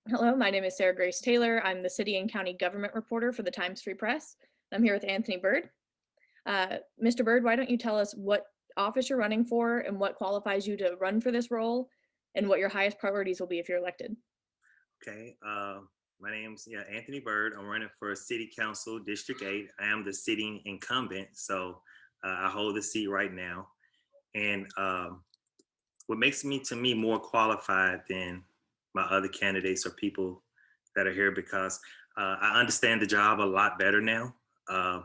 Hello, my name is Sarah Grace Taylor. I'm the city and county government reporter for the Times Free Press. I'm here with Anthony Byrd. Mr. Byrd, why don't you tell us what office you're running for and what qualifies you to run for this role and what your highest priorities will be if you're elected? Okay. My name's Anthony Byrd. I'm running for City Council District 8. I am the sitting incumbent, so I hold the seat right now. And what makes me to me more qualified than my other candidates or people that are here because I understand the job a lot better now. Uh,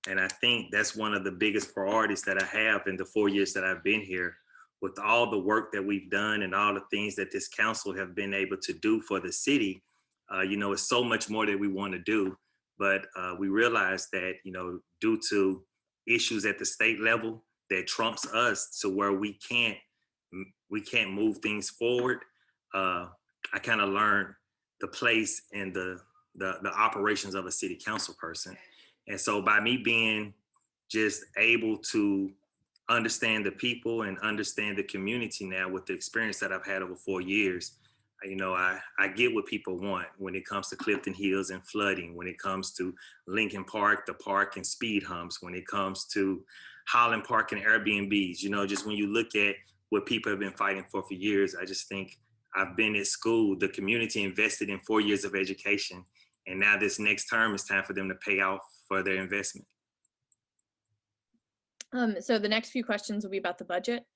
and I think that's one of the biggest priorities that I have in the 4 years that I've been here. With all the work that we've done and all the things that this council have been able to do for the city, it's so much more that we want to do. But we realize that, due to issues at the state level that trumps us to where we can't move things forward. Uh, I kind of learned the place and the operations of a city council person. And so by me being just able to understand the people and understand the community now with the experience that I've had over 4 years, I get what people want when it comes to Clifton Hills and flooding, when it comes to Lincoln Park, the park and speed humps, when it comes to Holland Park and Airbnbs, just when you look at what people have been fighting for years, I just think I've been at school, the community invested in 4 years of education, and now this next term is time for them to pay off for their investment. So the next few questions will be about the budget.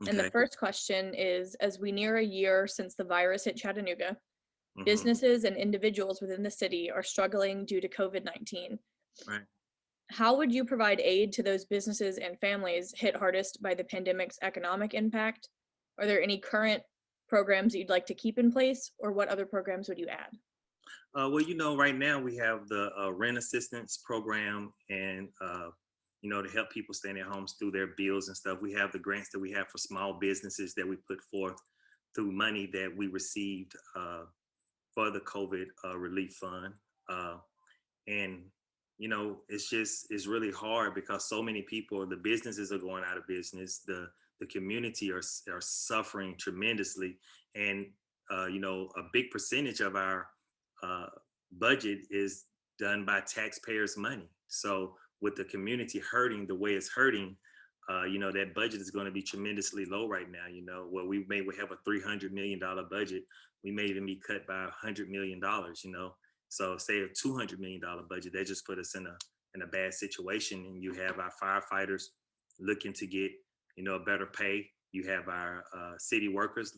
And the Okay. first question is, as we near a year since the virus hit Chattanooga, Hmm. businesses and individuals within the city are struggling due to COVID-19. Right. How would you provide aid to those businesses and families hit hardest by the pandemic's economic impact? Are there any current programs that you'd like to keep in place, or what other programs would you add? Well, right now we have the rent assistance program, and to help people stay in their homes through their bills and stuff. We have the grants that we have for small businesses that we put forth through money that we received for the COVID relief fund. Uh, and it's really hard because so many people, the businesses are going out of business, the community are suffering tremendously, and a big percentage of our uh, budget is done by taxpayers money. So with the community hurting the way it's hurting, that budget is going to be tremendously low right now. Where we have a $300 million budget, we may even be cut by $100 million. So say a $200 million budget, that just put us in a bad situation. And you have our firefighters looking to get a better pay. You have our city workers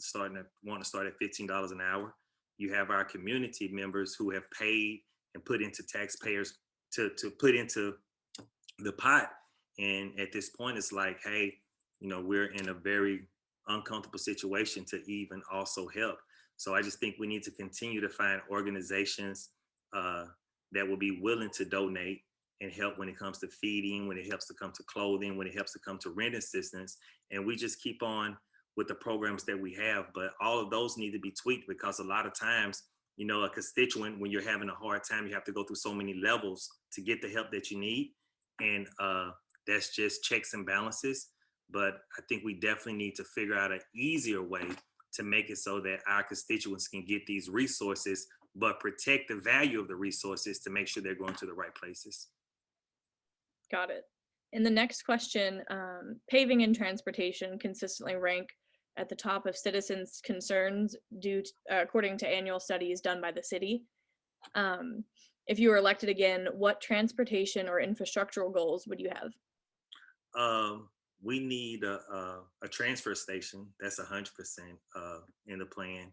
want to start at $15 an hour. You have our community members who have paid and put into taxpayers to put into the pot. And at this point, it's like, hey, we're in a very uncomfortable situation to even also help. So I just think we need to continue to find organizations uh, that will be willing to donate and help when it comes to feeding, when it helps to come to clothing, when it helps to come to rent assistance. And we just keep on with the programs that we have. But all of those need to be tweaked because a lot of times, a constituent, when you're having a hard time, you have to go through so many levels to get the help that you need. And that's just checks and balances. But I think we definitely need to figure out an easier way to make it so that our constituents can get these resources, but protect the value of the resources to make sure they're going to the right places. Got it. In the next question, paving and transportation consistently rank at the top of citizens' concerns according to annual studies done by the city. Um, if you were elected again, what transportation or infrastructural goals would you have? Um, we need a transfer station. That's 100% in the plan.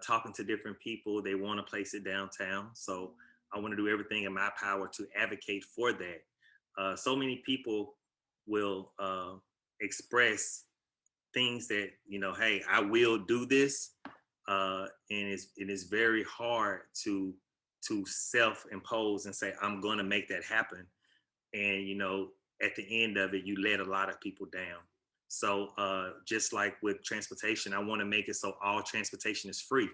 Talking to different people, they want to place it downtown. So I want to do everything in my power to advocate for that. So many people will express things that hey, I will do this, and it is very hard to self-impose and say I'm going to make that happen. And at the end of it, you let a lot of people down. So just like with transportation, I want to make it so all transportation is free,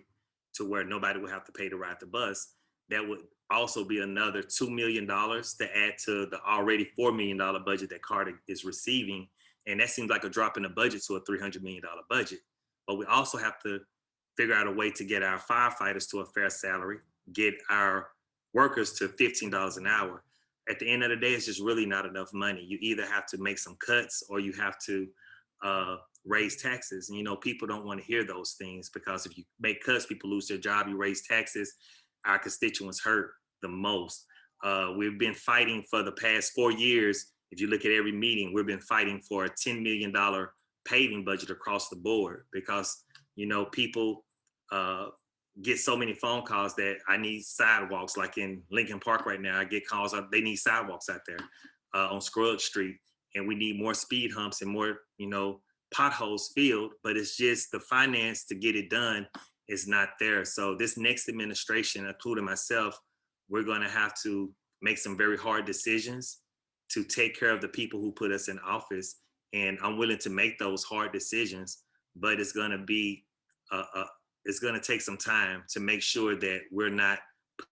to where nobody will have to pay to ride the bus. That would also be another $2 million to add to the already $4 million budget that Carter is receiving. And that seems like a drop in the budget to a $300 million budget. But we also have to figure out a way to get our firefighters to a fair salary, get our workers to $15 an hour. At the end of the day, it's just really not enough money. You either have to make some cuts or you have to uh, raise taxes. And, people don't want to hear those things, because if you make cuts, people lose their job. You raise taxes, our constituents hurt the most. We've been fighting for the past 4 years. If you look at every meeting, we've been fighting for a $10 million paving budget across the board, because, people get so many phone calls that I need sidewalks. Like in Lincoln Park right now, I get calls, they need sidewalks out there on Scruggs Street, and we need more speed humps and more, potholes filled, but it's just the finance to get it done is not there. So this next administration, including myself, we're going to have to make some very hard decisions to take care of the people who put us in office. And I'm willing to make those hard decisions, but it's going to be it's going to take some time to make sure that we're not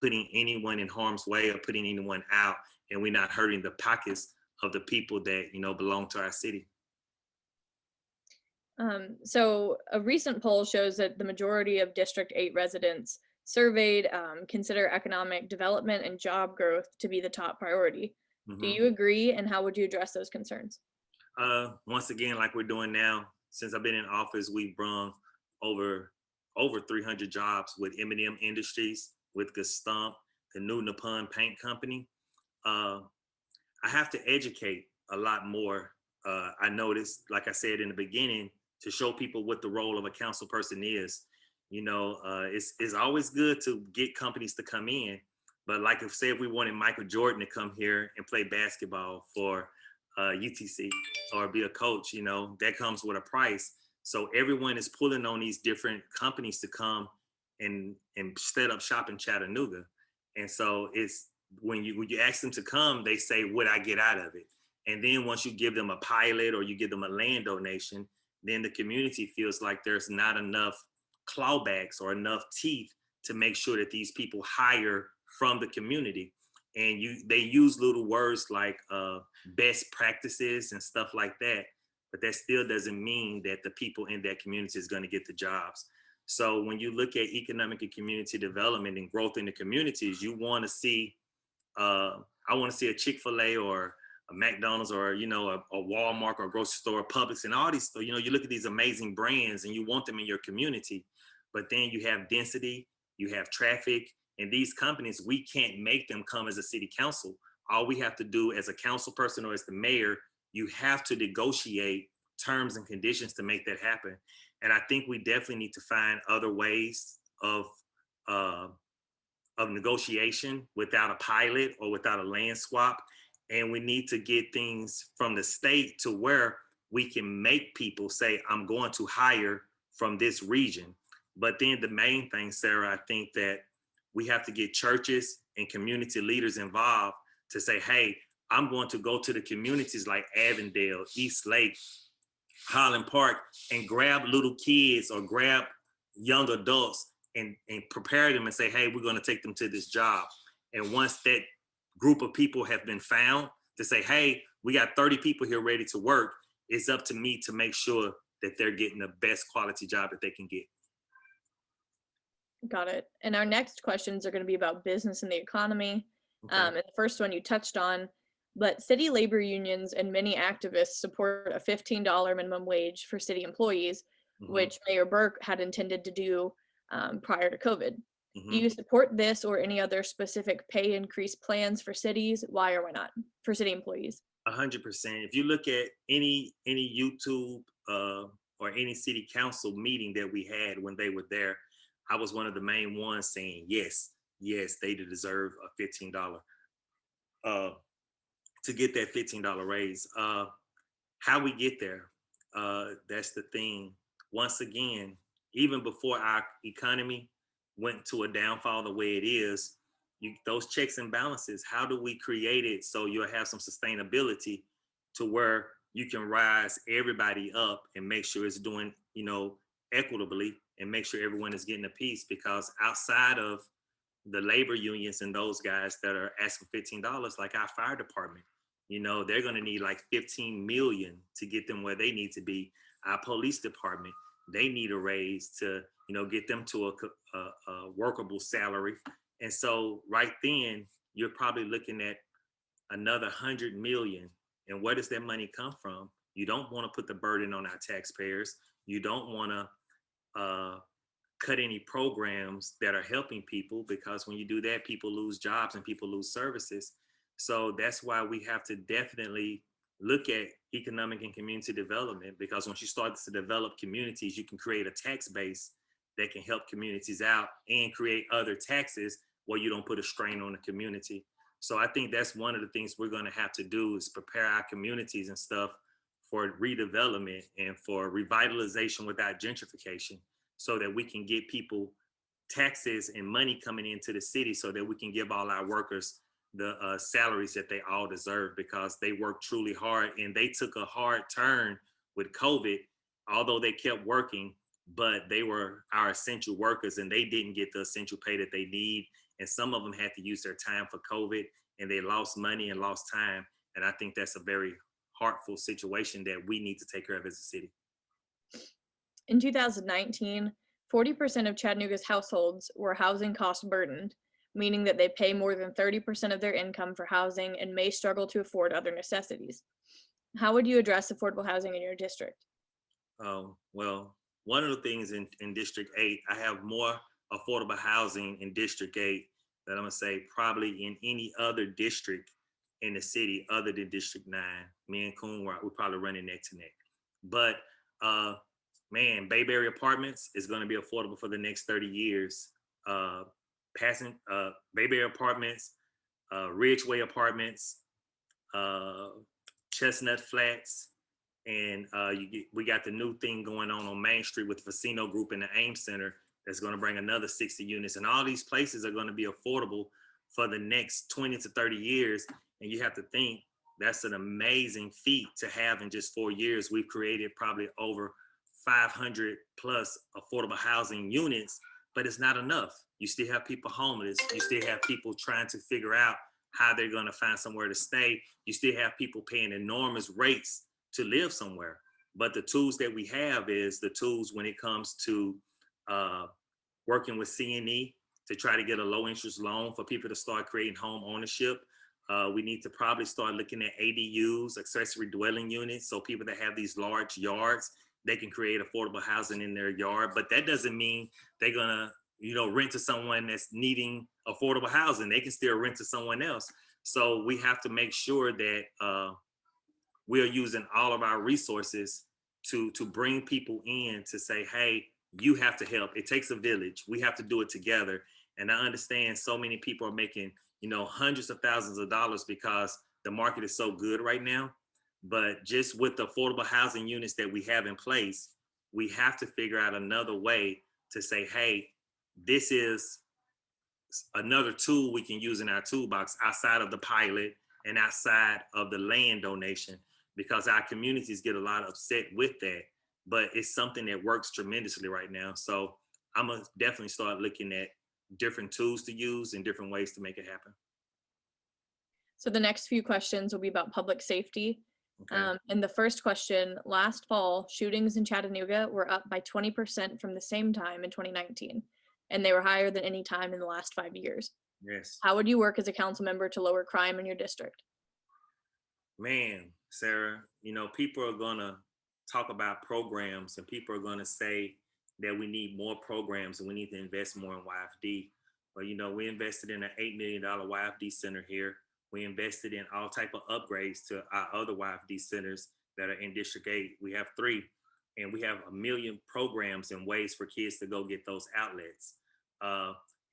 putting anyone in harm's way or putting anyone out, and we're not hurting the pockets of the people that belong to our city. So a recent poll shows that the majority of District 8 residents surveyed consider economic development and job growth to be the top priority. Do Mm-hmm. you agree, and how would you address those concerns? Once again, like we're doing now, since I've been in office, we've brung over 300 jobs with M&M Industries, with Gestump, the new Nippon Paint Company. Uh, I have to educate a lot more. I noticed, like I said in the beginning, to show people what the role of a council person is. It's always good to get companies to come in, but like if we wanted Michael Jordan to come here and play basketball for UTC or be a coach, that comes with a price. So everyone is pulling on these different companies to come and set up shop in Chattanooga. And so it's when you ask them to come, they say, what I get out of it. And then once you give them a pilot or you give them a land donation, then the community feels like there's not enough clawbacks or enough teeth to make sure that these people hire from the community. And they use little words like best practices and stuff like that, but that still doesn't mean that the people in that community is going to get the jobs. So when you look at economic and community development and growth in the communities, you want to see, I want to see a Chick-fil-A or a McDonald's or, a Walmart or a grocery store, Publix, and all these, you look at these amazing brands and you want them in your community, but then you have density, you have traffic, and these companies, we can't make them come as a city council. All we have to do as a council person or as the mayor, you have to negotiate terms and conditions to make that happen. And I think we definitely need to find other ways of negotiation without a pilot or without a land swap. And we need to get things from the state to where we can make people say, I'm going to hire from this region. But then the main thing, Sarah, I think that we have to get churches and community leaders involved to say, hey, I'm going to go to the communities like Avondale, East Lake, Highland Park, and grab little kids or grab young adults and prepare them and say, hey, we're going to take them to this job. And once that group of people have been found to say, hey, we got 30 people here ready to work, it's up to me to make sure that they're getting the best quality job that they can get. Got it. And our next questions are going to be about business and the economy. Okay. And the first one you touched on, but city labor unions and many activists support a $15 minimum wage for city employees, which Mayor Burke had intended to do prior to COVID. Do you support this or any other specific pay increase plans for cities? Why or why not for city employees? 100%. If you look at any YouTube or any city council meeting that we had when they were there, I was one of the main ones saying, yes, they deserve a $15 to get that $15 raise. How we get there, that's the thing. Once again, even before our economy went to a downfall the way it is, those checks and balances, how do we create it so you'll have some sustainability to where you can rise everybody up and make sure it's doing, equitably, and make sure everyone is getting a piece? Because outside of the labor unions and those guys that are asking $15, like our fire department, they're going to need like 15 million to get them where they need to be. Our police department, they need a raise to, get them to a workable salary. And so right then, you're probably looking at another 100 million. And where does that money come from? You don't want to put the burden on our taxpayers. You don't want to cut any programs that are helping people, because when you do that, people lose jobs and people lose services. So that's why we have to definitely look at economic and community development, because once you start to develop communities, you can create a tax base that can help communities out and create other taxes where you don't put a strain on the community. So I think that's one of the things we're going to have to do, is prepare our communities and stuff for redevelopment and for revitalization without gentrification, so that we can get people taxes and money coming into the city, so that we can give all our workers the salaries that they all deserve, because they work truly hard, and they took a hard turn with COVID, although they kept working, but they were our essential workers and they didn't get the essential pay that they need. And some of them had to use their time for COVID, and they lost money and lost time. And I think that's a very heartful situation that we need to take care of as a city. In 2019, 40% of Chattanooga's households were housing cost burdened, meaning that they pay more than 30% of their income for housing and may struggle to afford other necessities. How would you address affordable housing in your district? Well, one of the things in District 8, I have more affordable housing in District 8 that I'm going to say probably in any other district in the city other than District 9. Me and Coon, we're probably running neck to neck. But man, Bayberry Apartments is going to be affordable for the next 30 years. Bayberry Apartments, Ridgeway Apartments, Chestnut Flats, and we got the new thing going on Main Street with the Facino Group and the Ames Center that's going to bring another 60 units. And all these places are going to be affordable for the next 20 to 30 years. And you have to think that's an amazing feat to have in just 4 years. We've created probably over 500 plus affordable housing units, but it's not enough. You still have people homeless. You still have people trying to figure out how they're going to find somewhere to stay. You still have people paying enormous rates to live somewhere. But the tools that we have is the tools when it comes to working with CNE to try to get a low interest loan for people to start creating home ownership. We need to probably start looking at ADUs, accessory dwelling units, so people that have these large yards, they can create affordable housing in their yard. But that doesn't mean they're gonna, rent to someone that's needing affordable housing. They can still rent to someone else. So we have to make sure that we are using all of our resources to bring people in to say, hey, you have to help. It takes a village. We have to do it together. And I understand so many people are making, hundreds of thousands of dollars because the market is so good right now. But just with the affordable housing units that we have in place, we have to figure out another way to say, hey, this is another tool we can use in our toolbox outside of the pilot and outside of the land donation, because our communities get a lot upset with that. But it's something that works tremendously right now. So I'm gonna definitely start looking at different tools to use and different ways to make it happen. So the next few questions will be about public safety. Okay. And the first question, last fall, shootings in Chattanooga were up by 20% from the same time in 2019, and they were higher than any time in the last 5 years. Yes. How would you work as a council member to lower crime in your district? Man, Sarah, people are gonna talk about programs, and people are gonna say that we need more programs and we need to invest more in YFD. But we invested in an $8 million YFD center here. We invested in all type of upgrades to our other YFD centers that are in District 8. We have 3, and we have 1 million programs and ways for kids to go get those outlets.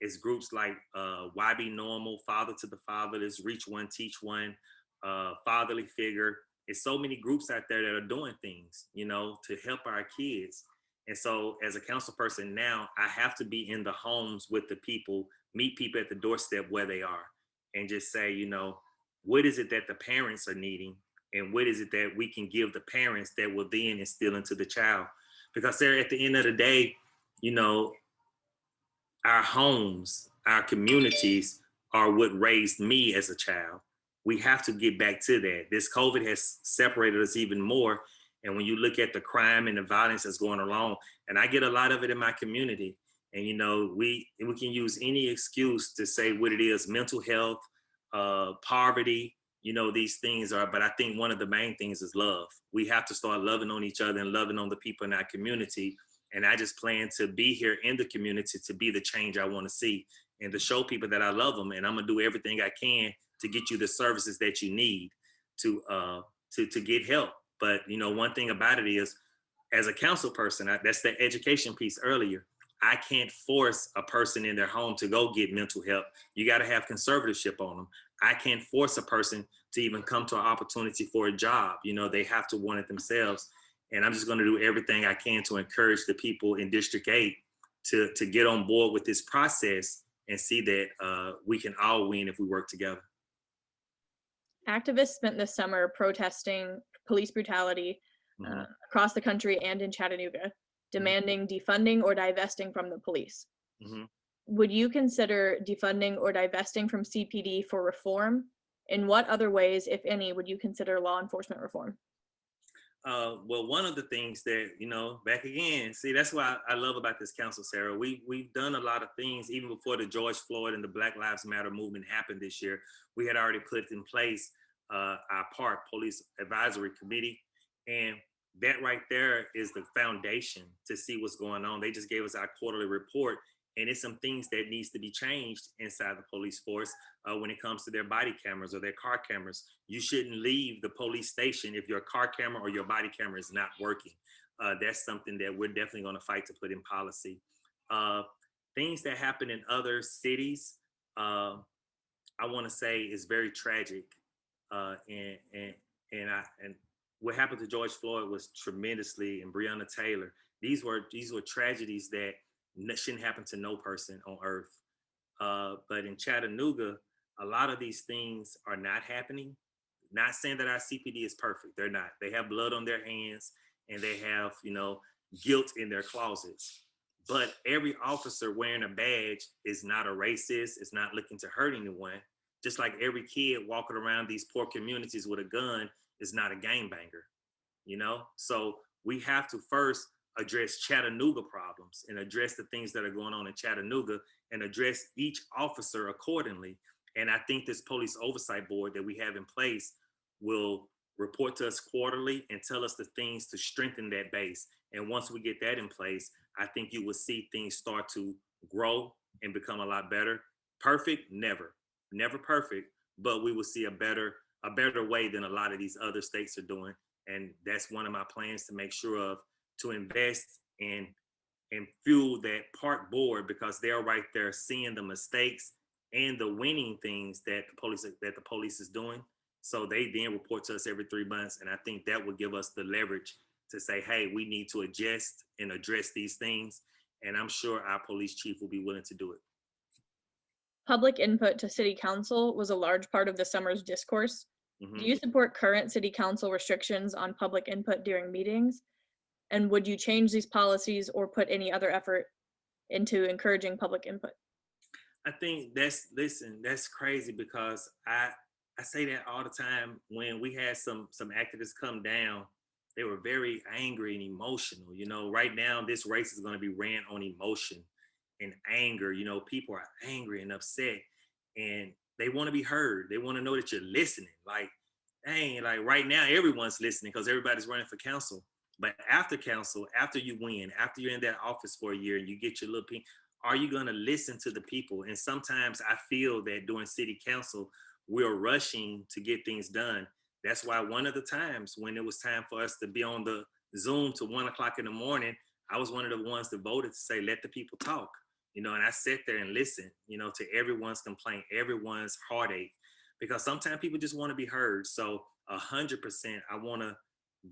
It's groups like YB Normal, Father to the Fatherless, Reach One, Teach One, Fatherly Figure. It's so many groups out there that are doing things, to help our kids. And so as a council person now, I have to be in the homes with the people, meet people at the doorstep where they are, and just say, what is it that the parents are needing? And what is it that we can give the parents that will then instill into the child? Because they're at the end of the day, our homes, our communities are what raised me as a child. We have to get back to that. This COVID has separated us even more. And when you look at the crime and the violence that's going along, and I get a lot of it in my community, and we can use any excuse to say what it is: mental health, poverty. These things are, but I think one of the main things is love. We have to start loving on each other and loving on the people in our community. And I just plan to be here in the community to be the change I want to see and to show people that I love them. And I'm gonna do everything I can to get you the services that you need to to get help. But one thing about it is, as a council person, that's the education piece earlier. I can't force a person in their home to go get mental help. You got to have conservatorship on them. I can't force a person to even come to an opportunity for a job. They have to want it themselves. And I'm just going to do everything I can to encourage the people in District 8 to get on board with this process and see that we can all win if we work together. Activists spent this summer protesting police brutality across the country and in Chattanooga, demanding defunding or divesting from the police. Mm-hmm. Would you consider defunding or divesting from CPD for reform? In what other ways, if any, would you consider law enforcement reform? Well, one of the things that, back again, see, that's why I love about this council, Sarah. We've done a lot of things even before the George Floyd and the Black Lives Matter movement happened this year. We had already put in place our PARC, Police Advisory Committee. And that right there is the foundation to see what's going on. They just gave us our quarterly report. And it's some things that needs to be changed inside the police force when it comes to their body cameras or their car cameras. You shouldn't leave the police station if your car camera or your body camera is not working. That's something that we're definitely going to fight to put in policy. Things that happen in other cities, I want to say is very tragic. And what happened to George Floyd was tremendously, and Breonna Taylor. These were tragedies that shouldn't happen to no person on earth. But in Chattanooga, a lot of these things are not happening. Not saying that our CPD is perfect. They're not. They have blood on their hands and they have, guilt in their closets. But every officer wearing a badge is not a racist, is not looking to hurt anyone. Just like every kid walking around these poor communities with a gun is not a gangbanger, So we have to first address Chattanooga problems and address the things that are going on in Chattanooga and address each officer accordingly. And I think this police oversight board that we have in place will report to us quarterly and tell us the things to strengthen that base. And once we get that in place, I think you will see things start to grow and become a lot better. Perfect? Never perfect, but we will see a better way than a lot of these other states are doing. And that's one of my plans to make sure of, to invest in and fuel that park board, because they're right there seeing the mistakes and the winning things that the police is doing. So they then report to us every 3 months. And I think that would give us the leverage to say, hey, we need to adjust and address these things. And I'm sure our police chief will be willing to do it. Public input to city council was a large part of the summer's discourse. Do you support current city council restrictions on public input during meetings? And would you change these policies or put any other effort into encouraging public input? I think that's crazy, because I say that all the time. When we had some activists come down, they were very angry and emotional. Right now this race is going to be ran on emotion and anger. People are angry and upset, and they want to be heard. They want to know that you're listening. Like, dang, like right now everyone's listening because everybody's running for council. But after council, after you win, after you're in that office for a year and you get your little pink, are you going to listen to the people? And sometimes I feel that during city council, we're rushing to get things done. That's why one of the times when it was time for us to be on the Zoom to 1:00 in the morning, I was one of the ones that voted to say, let the people talk, and I sat there and listened, to everyone's complaint, everyone's heartache, because sometimes people just want to be heard. So 100%, I want to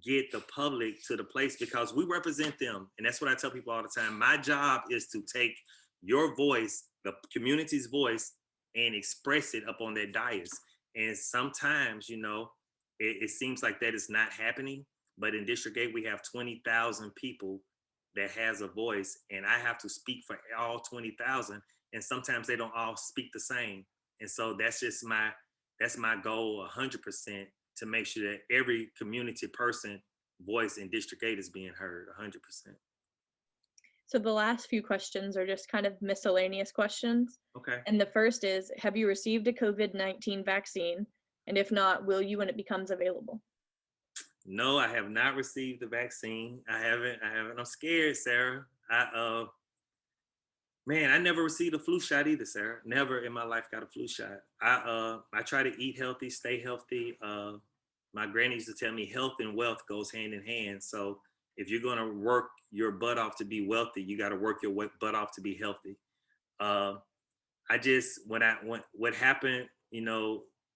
get the public to the place, because we represent them. And that's what I tell people all the time. My job is to take your voice, the community's voice, and express it up on that dais. And sometimes, it seems like that is not happening. But in District 8, we have 20,000 people that has a voice, and I have to speak for all 20,000. And sometimes they don't all speak the same. And so that's my goal, 100%, to make sure that every community person voice in District 8 is being heard 100%. So the last few questions are just kind of miscellaneous questions. Okay. And the first is, have you received a COVID-19 vaccine? And if not, will you when it becomes available? No, I have not received the vaccine. I haven't. I'm scared, Sarah. Man, I never received a flu shot either, Sarah. Never in my life got a flu shot. I try to eat healthy, stay healthy. My granny used to tell me health and wealth goes hand in hand. So if you're gonna work your butt off to be wealthy, you got to work your butt off to be healthy. Uh, I just when what happened,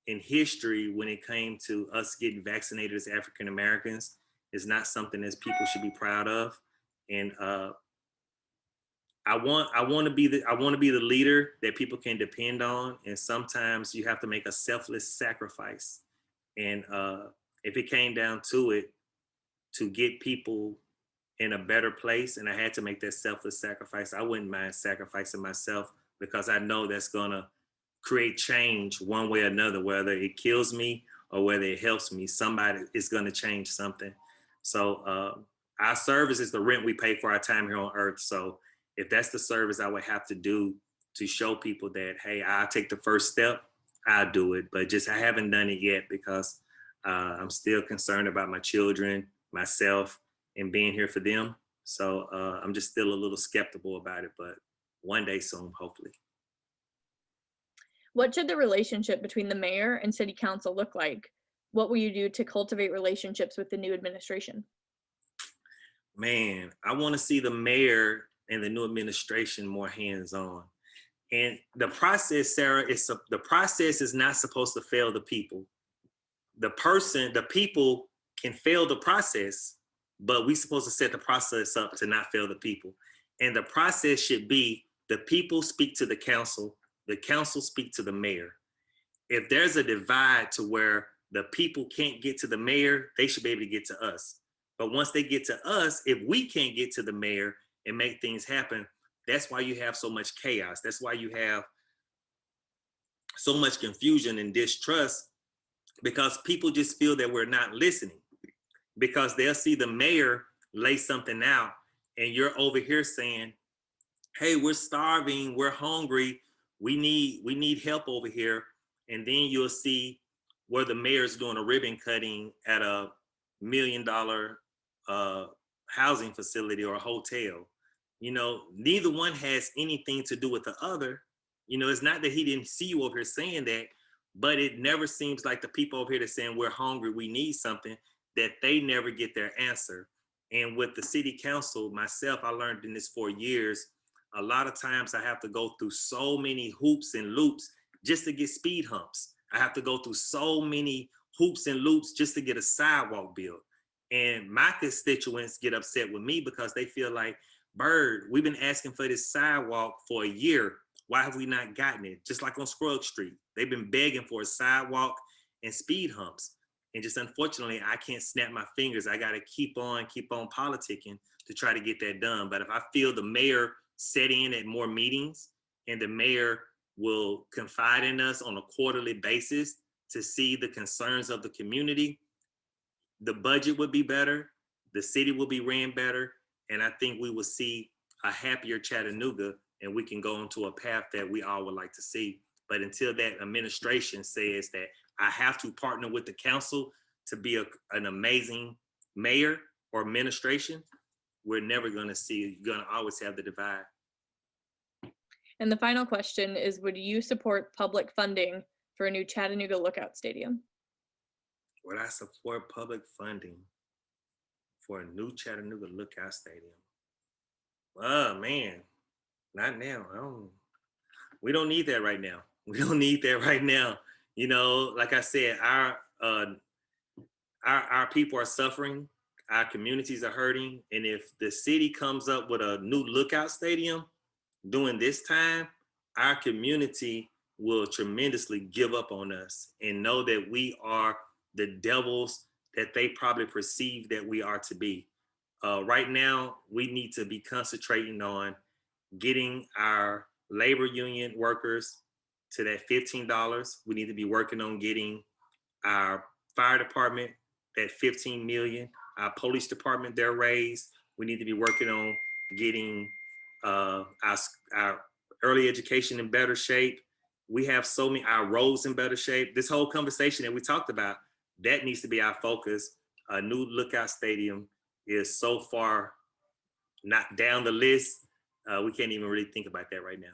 in history when it came to us getting vaccinated as African Americans is not something that people should be proud of. And I want to be the leader that people can depend on. And sometimes you have to make a selfless sacrifice. And if it came down to it, to get people in a better place, and I had to make that selfless sacrifice, I wouldn't mind sacrificing myself because I know that's gonna create change one way or another, whether it kills me or whether it helps me. Somebody is gonna change something. So our service is the rent we pay for our time here on earth. So if that's the service I would have to do to show people that, hey, I'll take the first step, I'll do it. But just I haven't done it yet because I'm still concerned about my children, myself, and being here for them. So I'm just still a little skeptical about it, but one day soon, hopefully. What should the relationship between the mayor and city council look like? What will you do to cultivate relationships with the new administration? Man, I want to see the mayor and the new administration more hands-on. And the process, Sarah, the process is not supposed to fail the people. The people can fail the process, but we're supposed to set the process up to not fail the people. And the process should be the people speak to the council speak to the mayor. If there's a divide to where the people can't get to the mayor, they should be able to get to us. But once they get to us, if we can't get to the mayor and make things happen, that's why you have so much chaos. That's why you have so much confusion and distrust, because people just feel that we're not listening, because they'll see the mayor lay something out and you're over here saying, hey, we're starving, we're hungry, we need help over here. And then you'll see where the mayor's doing a ribbon cutting at a $1 million housing facility or a hotel. Neither one has anything to do with the other. It's not that he didn't see you over here saying that, but it never seems like the people over here that saying we're hungry, we need something, that they never get their answer. And with the city council, myself, I learned in this 4 years, a lot of times I have to go through so many hoops and loops just to get speed humps. I have to go through so many hoops and loops just to get a sidewalk built. And my constituents get upset with me because they feel like, Byrd, we've been asking for this sidewalk for a year. Why have we not gotten it? Just like on Scruggs Street, they've been begging for a sidewalk and speed humps. And just unfortunately, I can't snap my fingers. I got to keep on politicking to try to get that done. But if I feel the mayor set in at more meetings and the mayor will confide in us on a quarterly basis to see the concerns of the community, the budget would be better, the city will be ran better, and I think we will see a happier Chattanooga, and we can go into a path that we all would like to see. But until that administration says that I have to partner with the council to be an amazing mayor or administration, we're never going to see, you're going to always have the divide. And the final question is, would you support public funding for a new Chattanooga Lookout Stadium? Would I support public funding for a new Chattanooga Lookout Stadium? Oh man, not now. We don't need that right now. We don't need that right now. Like I said, our people are suffering, our communities are hurting, and if the city comes up with a new lookout stadium during this time, our community will tremendously give up on us and know that we are the devils that they probably perceive that we are to be. Right now, we need to be concentrating on getting our labor union workers to that $15. We need to be working on getting our fire department that 15 million, our police department their raise. We need to be working on getting our early education in better shape. We have so many, our roads in better shape. This whole conversation that we talked about, that needs to be our focus. A new Lookout Stadium is so far not down the list. We can't even really think about that right now.